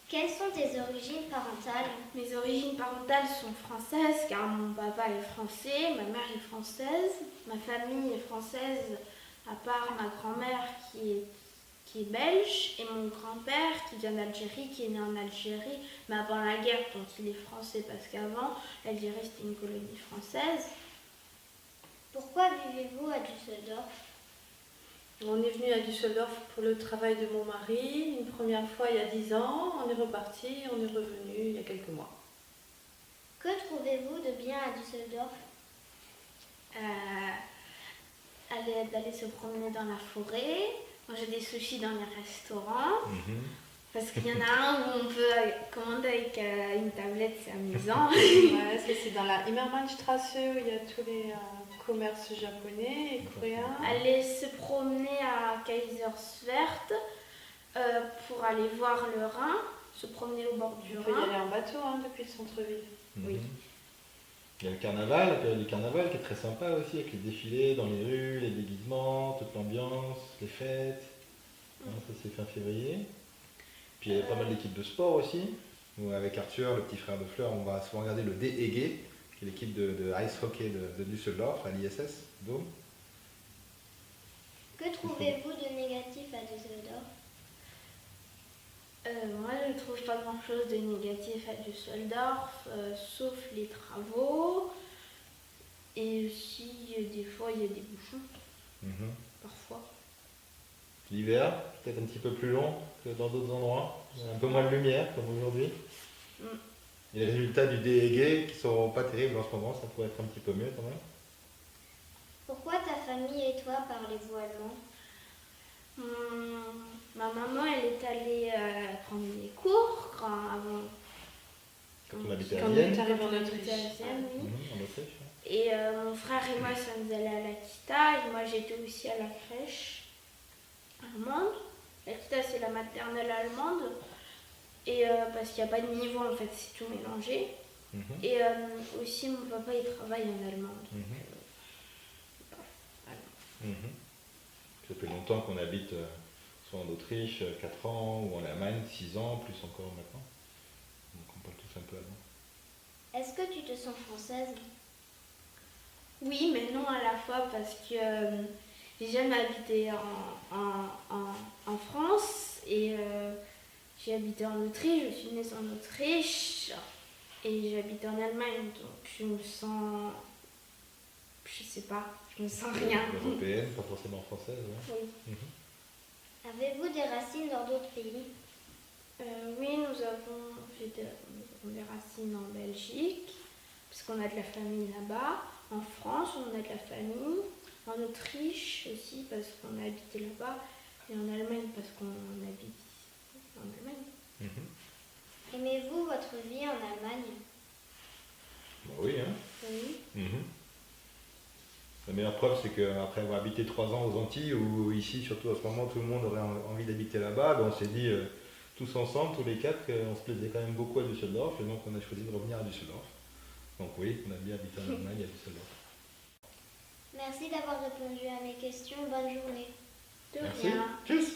Quelles sont tes origines parentales? Mes origines parentales sont françaises car mon papa est français, ma mère est française, ma famille est française à part ma grand-mère qui est belge et mon grand-père qui vient d'Algérie, qui est né en Algérie, mais avant la guerre, donc il est français parce qu'avant, l'Algérie c'était une colonie française. Pourquoi vivez-vous à Düsseldorf? On est venu à Düsseldorf pour le travail de mon mari, une première fois il y a 10 ans, on est reparti, on est revenu il y a quelques mois. Que trouvez-vous de bien à Düsseldorf? D'aller se promener dans la forêt, manger des sushis dans les restaurants, parce qu'il y en a un où on peut commander avec une tablette, c'est amusant. Ouais, ça, c'est dans la Immermannstraße où il y a tous les commerces japonais et coréens. Aller se promener à Kaiserswerth pour aller voir le Rhin, se promener au bord du On peut y Rhin. aller en bateau depuis le centre-ville. Oui. Il y a le carnaval, la période du carnaval qui est très sympa aussi, avec les défilés dans les rues, les déguisements, toute l'ambiance, les fêtes. Ça c'est fin février. Puis il y a pas mal d'équipes de sport aussi. Nous, avec Arthur, le petit frère de Fleur, on va souvent regarder le DEG, qui est l'équipe de ice hockey de Düsseldorf, à l'ISS Dome. Que trouvez-vous de négatif à Düsseldorf? Moi, je ne trouve pas grand-chose de négatif à Düsseldorf, sauf les travaux. Et aussi, des fois, il y a des bouchons, parfois. L'hiver, peut-être un petit peu plus long que dans d'autres endroits. Il y a un peu moins de lumière, comme aujourd'hui. Et les résultats du DEG qui sont pas terribles en ce moment, ça pourrait être un petit peu mieux quand même. Pourquoi ta famille et toi parlez-vous allemand? Ma maman, elle est allée prendre des cours avant. Quand on habitait à Quand on Vienne, est arrivé en on habitait Autriche. à Vienne, oui. en Autriche. Et mon frère et moi sommes allés à l'Akita et moi j'étais aussi à la crèche allemande. L'Akita c'est la maternelle allemande et parce qu'il n'y a pas de niveau en fait, c'est tout mélangé. Et aussi mon papa il travaille en allemande. Ça fait longtemps qu'on habite soit en Autriche, 4 ans, ou en Allemagne, 6 ans, plus encore maintenant. Donc on parle tous un peu allemand. Est-ce que tu te sens française? Oui, mais non à la fois parce que j'ai jamais habité en France et j'ai habité en Autriche, je suis née en Autriche et j'ai habité en Allemagne, donc je me sens, je sais pas, je me sens rien. Européenne, pas forcément française. Ouais. Oui. Avez-vous des racines dans d'autres pays? Oui, nous avons des racines en Belgique, parce qu'on a de la famille là-bas. En France, on a de la famille. En Autriche aussi, parce qu'on a habité là-bas. Et en Allemagne, parce qu'on habite en Allemagne. Aimez-vous votre vie en Allemagne? Bah oui, hein. Oui. La meilleure preuve, c'est qu'après avoir habité 3 ans aux Antilles, ou ici, surtout à ce moment, tout le monde aurait envie d'habiter là-bas, ben on s'est dit tous ensemble, tous les 4, qu'on se plaisait quand même beaucoup à Düsseldorf, et donc on a choisi de revenir à Düsseldorf. Donc oui, on a bien habité en Allemagne à Düsseldorf. Merci d'avoir répondu à mes questions. Bonne journée. De Merci. rien. Tchuss.